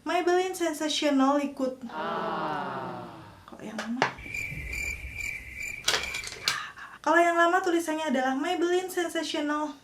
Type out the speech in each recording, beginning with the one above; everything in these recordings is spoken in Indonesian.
Maybelline Sensational Liquid. Kalau yang lama? Kalau yang lama tulisannya adalah Maybelline Sensational.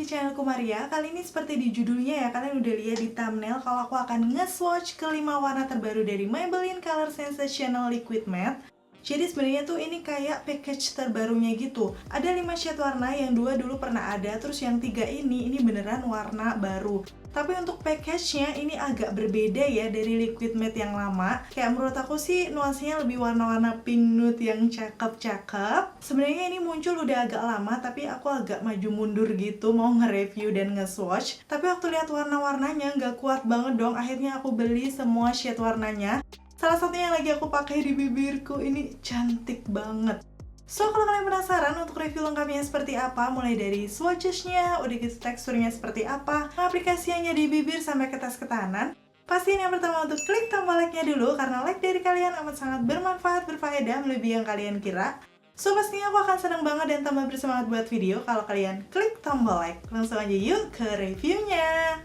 Channelku Maria. Kali ini seperti di judulnya ya, kalian udah lihat di thumbnail kalau aku akan nge-swatch ke 5 warna terbaru dari Maybelline Color Sensational Liquid Matte. Jadi sebenarnya tuh ini kayak package terbarunya gitu. Ada 5 shade warna, yang 2 dulu pernah ada, terus yang 3 ini beneran warna baru. Tapi untuk package-nya ini agak berbeda ya dari liquid matte yang lama. Kayak menurut aku sih nuansanya lebih warna-warna pink nude yang cakep-cakep. Sebenarnya ini muncul udah agak lama, tapi aku agak maju mundur gitu mau nge-review dan nge-swatch. Tapi waktu lihat warna-warnanya nggak kuat banget dong, akhirnya aku beli semua shade warnanya. Salah satunya yang lagi aku pakai di bibirku, ini cantik banget. So, kalau kalian penasaran untuk review lengkapnya seperti apa, mulai dari swatches-nya, udah gitu teksturnya seperti apa, aplikasinya di bibir sampai ke tas ketahanan, pastiin yang pertama untuk klik tombol like-nya dulu, karena like dari kalian amat sangat bermanfaat, berfaedah, melebihi yang kalian kira. So, pastinya aku akan senang banget dan tambah bersemangat buat video kalau kalian klik tombol like. Langsung aja yuk ke reviewnya!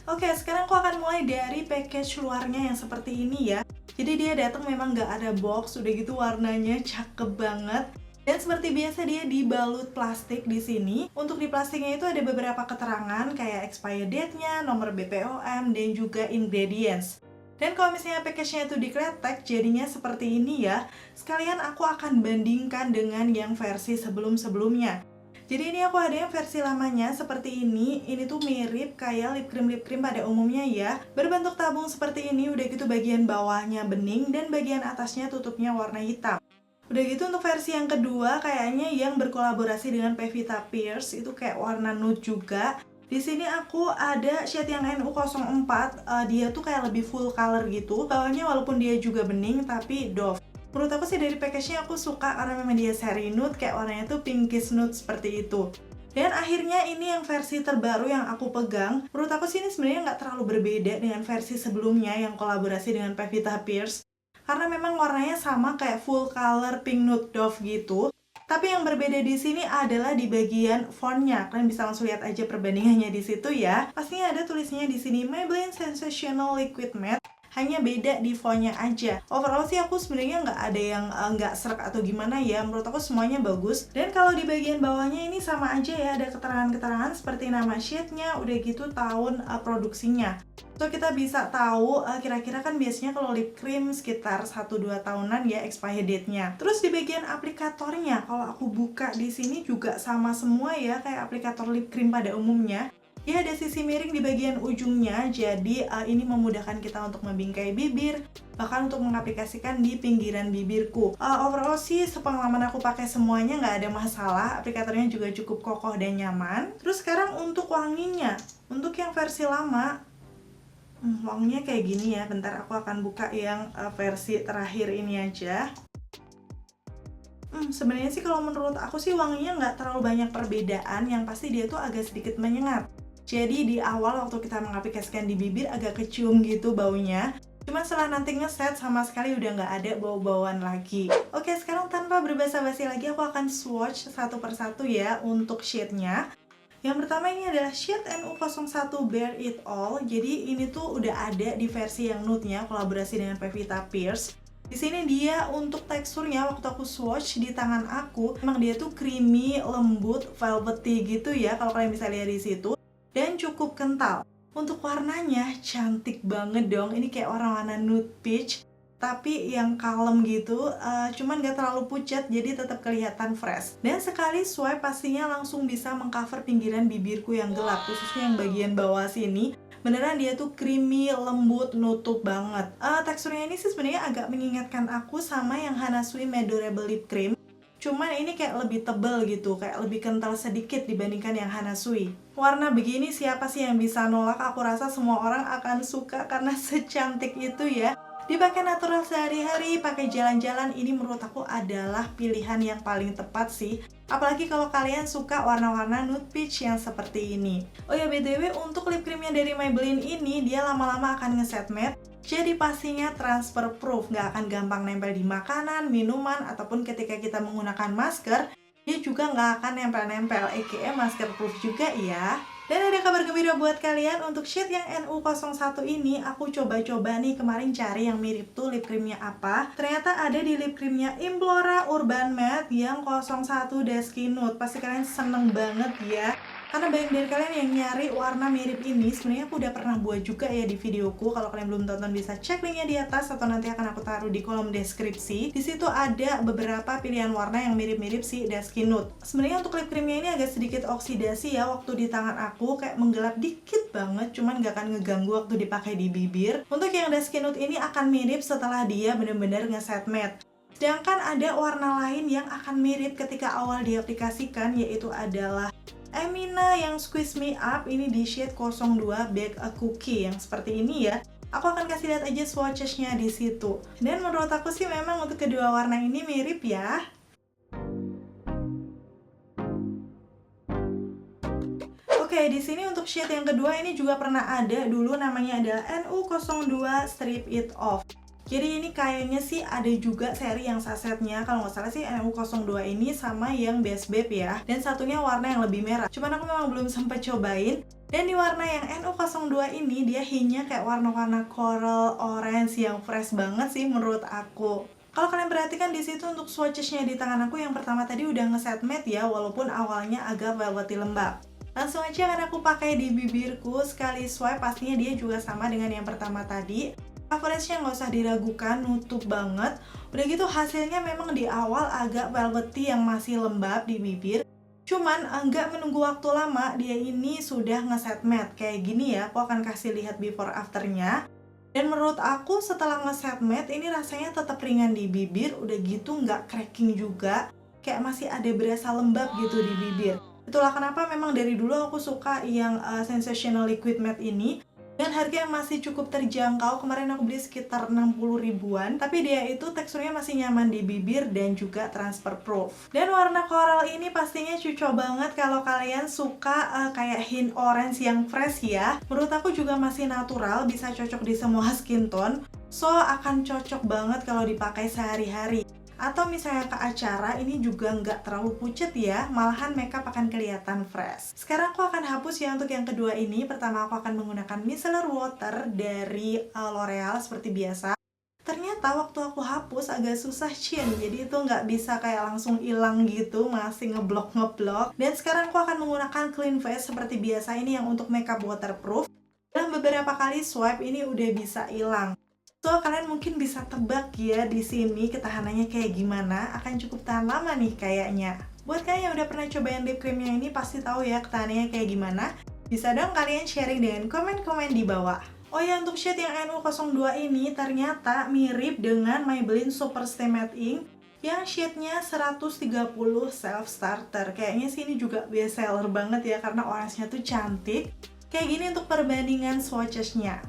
Oke, sekarang aku akan mulai dari package luarnya yang seperti ini ya. Jadi dia datang memang nggak ada box, udah gitu warnanya cakep banget. Dan seperti biasa dia dibalut plastik di sini. Untuk di plastiknya itu ada beberapa keterangan kayak expired date-nya, nomor BPOM, dan juga ingredients. Dan kalau misalnya package-nya itu dikletek, jadinya seperti ini ya. Sekalian aku akan bandingkan dengan yang versi sebelum-sebelumnya. Jadi ini aku ada yang versi lamanya seperti ini tuh mirip kayak lip cream pada umumnya ya. Berbentuk tabung seperti ini, udah gitu bagian bawahnya bening dan bagian atasnya tutupnya warna hitam. Udah gitu untuk versi yang kedua kayaknya yang berkolaborasi dengan Pevita Pierce, itu kayak warna nude juga. Di sini aku ada shade yang NU04, dia tuh kayak lebih full color gitu. Bawahnya walaupun dia juga bening tapi doff. Menurut aku sih dari package-nya aku suka karena memang dia seri nude, kayak warnanya tuh pinkish nude seperti itu. Dan akhirnya ini yang versi terbaru yang aku pegang. Menurut aku sih ini sebenarnya nggak terlalu berbeda dengan versi sebelumnya yang kolaborasi dengan Pevita Pierce. Karena memang warnanya sama kayak full color pink nude doff gitu. Tapi yang berbeda di sini adalah di bagian fontnya. Kalian bisa langsung lihat aja perbandingannya di situ ya. Pastinya ada tulisnya di sini Maybelline Sensational Liquid Matte. Hanya beda di fontnya aja. Overall sih aku sebenarnya nggak ada yang nggak serak atau gimana ya. Menurut aku semuanya bagus. Dan kalau di bagian bawahnya ini sama aja ya, ada keterangan-keterangan seperti nama shade-nya, udah gitu tahun produksinya. So kita bisa tahu kira-kira kan biasanya kalau lip cream sekitar 1-2 tahunan ya expiry date-nya. Terus di bagian aplikatornya, kalau aku buka di sini juga sama semua ya kayak aplikator lip cream pada umumnya. Ya ada sisi miring di bagian ujungnya, jadi ini memudahkan kita untuk membingkai bibir, bahkan untuk mengaplikasikan di pinggiran bibirku. Overall sih sepengalaman aku pakai semuanya nggak ada masalah, aplikatornya juga cukup kokoh dan nyaman. Terus sekarang untuk wanginya, untuk yang versi lama, wanginya kayak gini ya. Bentar aku akan buka yang versi terakhir ini aja. Sebenarnya sih kalau menurut aku sih wanginya nggak terlalu banyak perbedaan, yang pasti dia tuh agak sedikit menyengat. Jadi di awal waktu kita mengaplikasikan di bibir agak kecium gitu baunya. Cuman setelah nanti ngeset sama sekali udah nggak ada bau-bauan lagi. Oke, sekarang tanpa berbasa-basi lagi aku akan swatch satu persatu ya untuk shade-nya. Yang pertama ini adalah shade NU01 Bare It All. Jadi ini tuh udah ada di versi yang nude-nya kolaborasi dengan Pevita Pierce. Di sini dia untuk teksturnya waktu aku swatch di tangan aku, emang dia tuh creamy, lembut, velvety gitu ya kalau kalian bisa lihat di situ. Dan cukup kental. Untuk warnanya cantik banget dong. Ini kayak warna nude peach, tapi yang kalem gitu, cuman gak terlalu pucat, jadi tetap kelihatan fresh. Dan sekali swipe pastinya langsung bisa mengcover pinggiran bibirku yang gelap, khususnya yang bagian bawah sini. Beneran dia tuh creamy, lembut, nutup banget. Teksturnya ini sih sebenarnya agak mengingatkan aku sama yang Hana Sui Medorable Lip Cream. Cuman ini kayak lebih tebal gitu, kayak lebih kental sedikit dibandingkan yang Hana Sui. Warna begini siapa sih yang bisa nolak? Aku rasa semua orang akan suka karena secantik itu ya. Dipakai natural sehari-hari, pakai jalan-jalan, ini menurut aku adalah pilihan yang paling tepat sih. Apalagi kalau kalian suka warna-warna nude peach yang seperti ini. Oh ya, BTW untuk lip creamnya dari Maybelline ini, dia lama-lama akan ngeset matte. Jadi pastinya transfer proof, nggak akan gampang nempel di makanan, minuman, ataupun ketika kita menggunakan masker, dia juga nggak akan nempel-nempel, aka masker proof juga ya. Dan ada kabar gembira buat kalian, untuk shade yang NU01 ini aku coba-coba nih kemarin cari yang mirip tuh lip creamnya apa. Ternyata ada di lip creamnya Implora Urban Matte yang 01 Dusky Nude. Pasti kalian seneng banget ya. Karena banyak dari kalian yang nyari warna mirip ini. Sebenarnya aku udah pernah buat juga ya di videoku. Kalau kalian belum tonton bisa cek linknya di atas atau nanti akan aku taruh di kolom deskripsi. Di situ ada beberapa pilihan warna yang mirip-mirip si Dusky Nude. Sebenarnya untuk lip creamnya ini agak sedikit oksidasi ya waktu di tangan aku, kayak menggelap dikit banget, cuman gak akan ngeganggu waktu dipakai di bibir. Untuk yang Dusky Nude ini akan mirip setelah dia bener-bener ngeset matte. Sedangkan ada warna lain yang akan mirip ketika awal diaplikasikan, yaitu adalah Emina yang Squeeze Me Up, ini di shade 02 Bake a Cookie yang seperti ini ya. Aku akan kasih lihat aja swatches-nya di situ. Dan menurut aku sih memang untuk kedua warna ini mirip ya. Oke, di sini untuk shade yang kedua ini juga pernah ada dulu, namanya adalah NU02 Strip It Off. Jadi ini kayaknya sih ada juga seri yang sasetnya, kalau nggak salah sih NU02 ini sama yang Best Babe ya. Dan satunya warna yang lebih merah, cuman aku memang belum sempat cobain. Dan di warna yang NU02 ini dia hintnya kayak warna-warna coral orange yang fresh banget sih menurut aku. Kalau kalian perhatikan di situ untuk swatches-nya di tangan aku yang pertama tadi udah ngeset matte ya, walaupun awalnya agak velvety lembab. Langsung aja akan aku pakai di bibirku, sekali swipe pastinya dia juga sama dengan yang pertama tadi. Coveragenya nggak usah diragukan, nutup banget. Udah gitu hasilnya memang di awal agak velvety yang masih lembab di bibir. Cuman nggak menunggu waktu lama, dia ini sudah ngeset matte. Kayak gini ya, aku akan kasih lihat before afternya. Dan menurut aku setelah ngeset matte ini rasanya tetap ringan di bibir. Udah gitu nggak cracking juga, kayak masih ada berasa lembab gitu di bibir. Itulah kenapa memang dari dulu aku suka yang Sensational Liquid Matte ini. Dan harga yang masih cukup terjangkau, kemarin aku beli sekitar 60 ribuan. Tapi dia itu teksturnya masih nyaman di bibir dan juga transfer proof. Dan warna coral ini pastinya cocok banget kalau kalian suka kayak hint orange yang fresh ya. Menurut aku juga masih natural, bisa cocok di semua skin tone. So akan cocok banget kalau dipakai sehari-hari. Atau misalnya ke acara, ini juga nggak terlalu pucet ya, malahan makeup akan kelihatan fresh. Sekarang aku akan hapus ya untuk yang kedua ini. Pertama aku akan menggunakan micellar water dari L'Oreal seperti biasa. Ternyata waktu aku hapus agak susah chin, jadi itu nggak bisa kayak langsung hilang gitu, masih ngeblok. Dan sekarang aku akan menggunakan clean face seperti biasa, ini yang untuk makeup waterproof. Dalam beberapa kali swipe ini udah bisa hilang. So, kalian mungkin bisa tebak ya di sini ketahanannya kayak gimana, akan cukup tahan lama nih kayaknya. Buat kalian yang udah pernah cobain lip creamnya ini pasti tahu ya ketahanannya kayak gimana. Bisa dong kalian sharing dengan komen-komen di bawah. Oh ya, untuk shade yang NU02 ini ternyata mirip dengan Maybelline Super Stay Matte Ink yang shade-nya 130 Self Starter. Kayaknya sih ini juga best seller banget ya karena orange-nya tuh cantik. Kayak gini untuk perbandingan swatches-nya.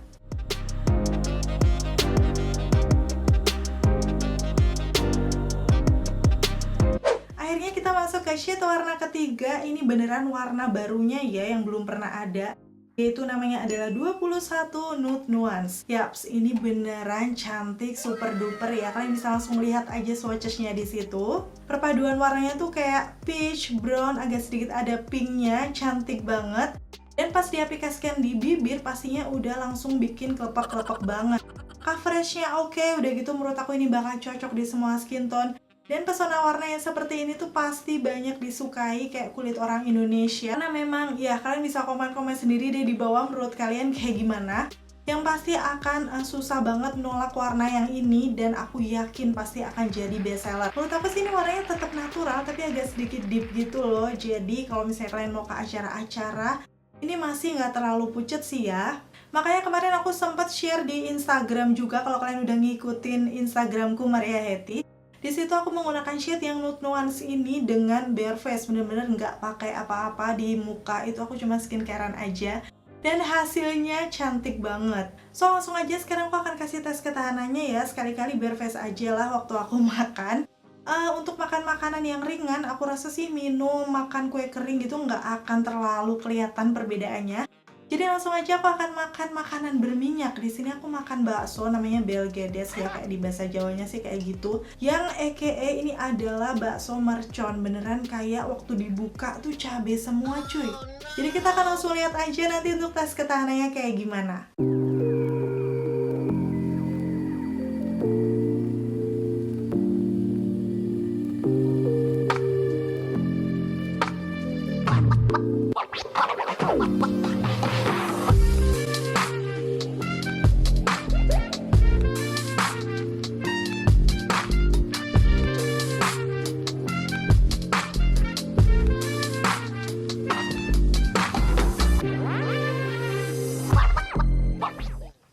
Akhirnya kita masuk ke shade warna ketiga. Ini beneran warna barunya ya yang belum pernah ada, yaitu namanya adalah 21 Nude Nuance. Yaps, ini beneran cantik, super duper ya. Kalian bisa langsung lihat aja swatches-nya di situ. Perpaduan warnanya tuh kayak peach, brown, agak sedikit ada pinknya, cantik banget. Dan pas diaplikasikan di bibir pastinya udah langsung bikin kelepek-kelepek banget. Coveragenya oke, udah gitu menurut aku ini bakal cocok di semua skin tone. Dan pesona warna yang seperti ini tuh pasti banyak disukai kayak kulit orang Indonesia. Karena memang ya kalian bisa komen-komen sendiri deh di bawah menurut kalian kayak gimana. Yang pasti akan susah banget nolak warna yang ini, dan aku yakin pasti akan jadi best seller. Menurut aku sih ini warnanya tetap natural tapi agak sedikit deep gitu loh. Jadi kalau misalnya kalian mau ke acara-acara, ini masih nggak terlalu pucet sih ya. Makanya kemarin aku sempat share di Instagram juga, kalau kalian udah ngikutin Instagramku Maria Hetty. Di situ aku menggunakan shade yang nude nuance ini dengan bare face, bener-bener nggak pakai apa-apa di muka, itu aku cuma skincarean aja. Dan hasilnya cantik banget. So langsung aja sekarang aku akan kasih tes ketahanannya ya, sekali-kali bare face aja lah waktu aku makan. Untuk makan makanan yang ringan, aku rasa sih minum, makan kue kering gitu nggak akan terlalu kelihatan perbedaannya. Jadi langsung aja aku akan makan makanan berminyak. Di sini aku makan bakso namanya Belgedes ya, kayak di bahasa Jawanya sih kayak gitu. Yang EKE ini adalah bakso mercon, beneran kayak waktu dibuka tuh cabe semua cuy. Jadi kita akan langsung lihat aja nanti untuk tes ketahanannya kayak gimana.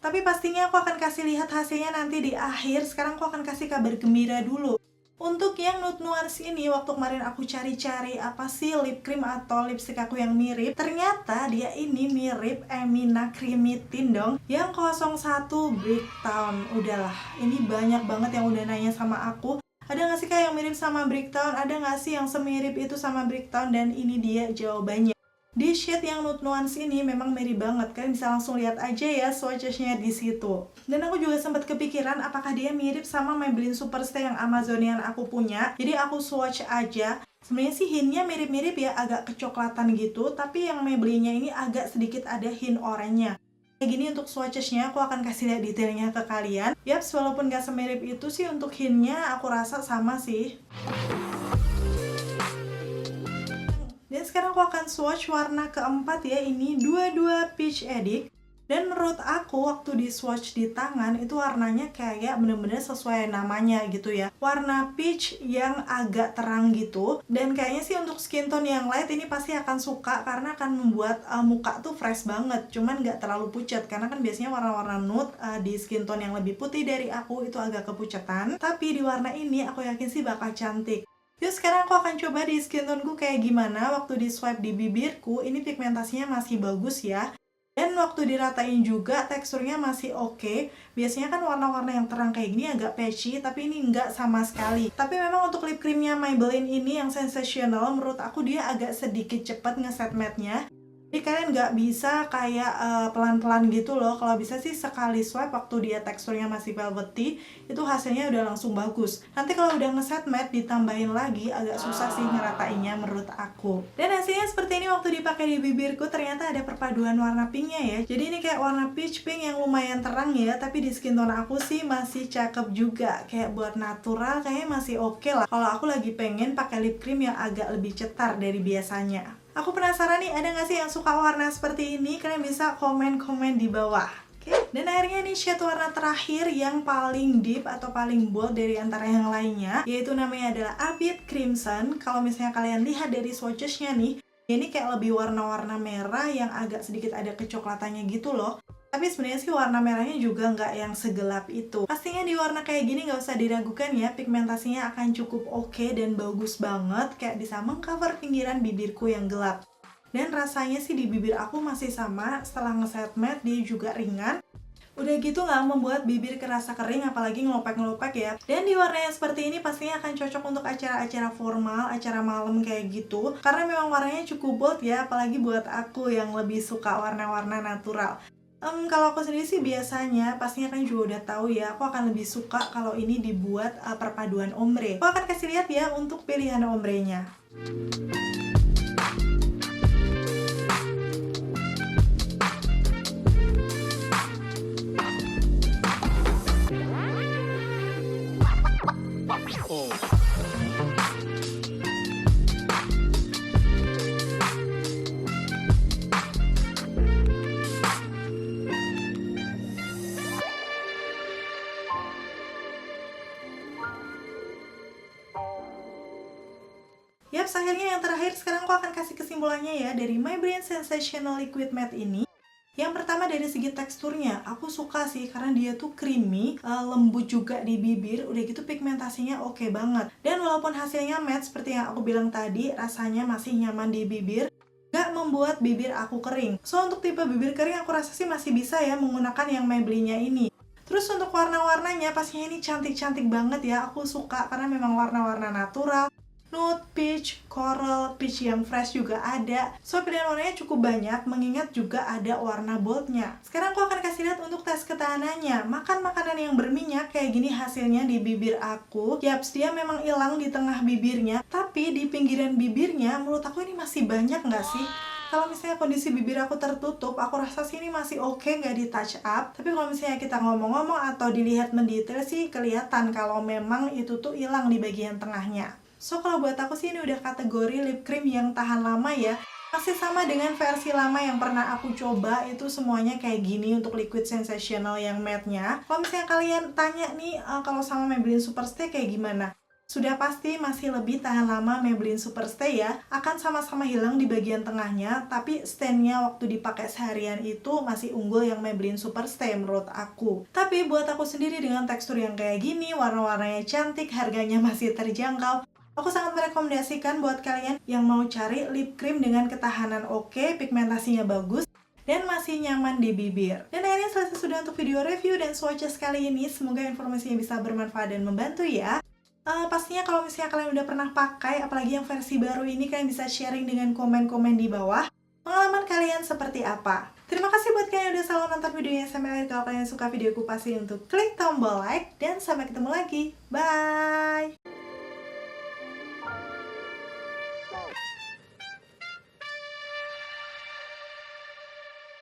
Tapi pastinya aku akan kasih lihat hasilnya nanti di akhir. Sekarang aku akan kasih kabar gembira dulu. Untuk yang nude nuance ini, waktu kemarin aku cari-cari apa sih lip cream atau lipstick aku yang mirip, ternyata dia ini mirip Emina Creamy Tint dong, yang 01 Bricktown. Udahlah, ini banyak banget yang udah nanya sama aku, ada nggak sih kayak yang mirip sama Bricktown, ada nggak sih yang semirip itu sama Bricktown, dan ini dia jawabannya. Di shade yang nude nuance ini memang mirip banget, kalian bisa langsung lihat aja ya swatches-nya di situ. Dan aku juga sempat kepikiran apakah dia mirip sama Maybelline Superstay yang Amazonian aku punya. Jadi aku swatch aja. Sebenarnya sih hintnya mirip-mirip ya, agak kecoklatan gitu, tapi yang Maybelline-nya ini agak sedikit ada hint oranye-nya. Kayak gini untuk swatches-nya, aku akan kasih lihat detailnya ke kalian. Yaps, walaupun gak semirip itu sih, untuk hint-nya aku rasa sama sih. Dan sekarang aku akan swatch warna keempat ya, ini 22 Peach Addict. Dan menurut aku waktu di swatch di tangan itu warnanya kayak bener-bener sesuai namanya gitu ya, warna peach yang agak terang gitu. Dan kayaknya sih untuk skin tone yang light ini pasti akan suka, karena akan membuat muka tuh fresh banget, cuman nggak terlalu pucat. Karena kan biasanya warna-warna nude di skin tone yang lebih putih dari aku itu agak kepucatan, tapi di warna ini aku yakin sih bakal cantik. Yuk sekarang aku akan coba di skin toneku kayak gimana. Waktu di swipe di bibirku ini pigmentasinya masih bagus ya. Dan waktu diratain juga teksturnya masih oke. Biasanya kan warna-warna yang terang kayak gini agak patchy, tapi ini enggak sama sekali. Tapi memang untuk lip creamnya Maybelline ini yang sensational, menurut aku dia agak sedikit cepat ngeset matte-nya. Jadi kalian nggak bisa kayak pelan-pelan gitu loh. Kalau bisa sih sekali swipe waktu dia teksturnya masih velvety, itu hasilnya udah langsung bagus. Nanti kalau udah ngeset matte ditambahin lagi agak susah sih ngeratainnya menurut aku. Dan hasilnya seperti ini waktu dipakai di bibirku, ternyata ada perpaduan warna pinknya ya. Jadi ini kayak warna peach pink yang lumayan terang ya, tapi di skin tone aku sih masih cakep juga. Kayak buat natural kayaknya masih oke lah. Kalau aku lagi pengen pakai lip cream yang agak lebih cetar dari biasanya. Aku penasaran nih, ada nggak sih yang suka warna seperti ini? Kalian bisa komen-komen di bawah. Oke. Dan akhirnya nih shade warna terakhir yang paling deep atau paling bold dari antara yang lainnya, yaitu namanya adalah Avid Crimson. Kalau misalnya kalian lihat dari swatches-nya nih, ini kayak lebih warna-warna merah yang agak sedikit ada kecoklatannya gitu loh. Tapi sebenarnya sih warna merahnya juga nggak yang segelap itu. Pastinya di warna kayak gini nggak usah diragukan ya, pigmentasinya akan cukup oke dan bagus banget, kayak bisa mengcover pinggiran bibirku yang gelap. Dan rasanya sih di bibir aku masih sama, setelah ngeset matte dia juga ringan. Udah gitu nggak membuat bibir kerasa kering, apalagi ngelopek-ngelopek ya. Dan di warna yang seperti ini pastinya akan cocok untuk acara-acara formal, acara malam kayak gitu. Karena memang warnanya cukup bold ya, apalagi buat aku yang lebih suka warna-warna natural. Kalau aku sendiri sih biasanya, pastinya kan juga udah tahu ya, aku akan lebih suka kalau ini dibuat perpaduan ombre. Aku akan kasih lihat ya untuk pilihan ombrenya. Yaps, akhirnya yang terakhir sekarang aku akan kasih kesimpulannya ya dari Maybelline Sensational Liquid Matte ini. Yang pertama dari segi teksturnya, aku suka sih karena dia tuh creamy, lembut juga di bibir, udah gitu pigmentasinya oke banget. Dan walaupun hasilnya matte seperti yang aku bilang tadi, rasanya masih nyaman di bibir, gak membuat bibir aku kering. So untuk tipe bibir kering aku rasa sih masih bisa ya menggunakan yang Maybelline-nya ini. Terus untuk warna-warnanya pastinya ini cantik-cantik banget ya, aku suka karena memang warna-warna natural. Nude, peach, coral, peach yang fresh juga ada. So pilihan warnanya cukup banyak, mengingat juga ada warna boldnya. Sekarang aku akan kasih lihat untuk tes ketahanannya. Makan makanan yang berminyak kayak gini hasilnya di bibir aku. Yaps, dia memang hilang di tengah bibirnya, tapi di pinggiran bibirnya menurut aku ini masih banyak nggak sih? Kalau misalnya kondisi bibir aku tertutup, aku rasa sih ini masih oke, nggak di touch up. Tapi kalau misalnya kita ngomong-ngomong atau dilihat mendetail sih kelihatan kalau memang itu tuh hilang di bagian tengahnya. So kalau buat aku sih ini udah kategori lip cream yang tahan lama ya. Masih sama dengan versi lama yang pernah aku coba, itu semuanya kayak gini untuk liquid sensational yang matte-nya. Kalau misalnya kalian tanya nih, kalau sama Maybelline Superstay kayak gimana? Sudah pasti masih lebih tahan lama Maybelline Superstay ya. Akan sama-sama hilang di bagian tengahnya, tapi stand-nya waktu dipakai seharian itu masih unggul yang Maybelline Superstay menurut aku. Tapi buat aku sendiri dengan tekstur yang kayak gini, warna-warnanya cantik, harganya masih terjangkau, aku sangat merekomendasikan buat kalian yang mau cari lip cream dengan ketahanan oke, pigmentasinya bagus, dan masih nyaman di bibir. Dan akhirnya selesai sudah untuk video review dan swatches kali ini. Semoga informasinya bisa bermanfaat dan membantu ya. Pastinya kalau misalnya kalian udah pernah pakai, apalagi yang versi baru ini, kalian bisa sharing dengan komen-komen di bawah. Pengalaman kalian seperti apa? Terima kasih buat kalian yang udah selalu nonton videonya sampai akhir. Kalau kalian suka videoku pasti untuk klik tombol like. Dan sampai ketemu lagi. Bye!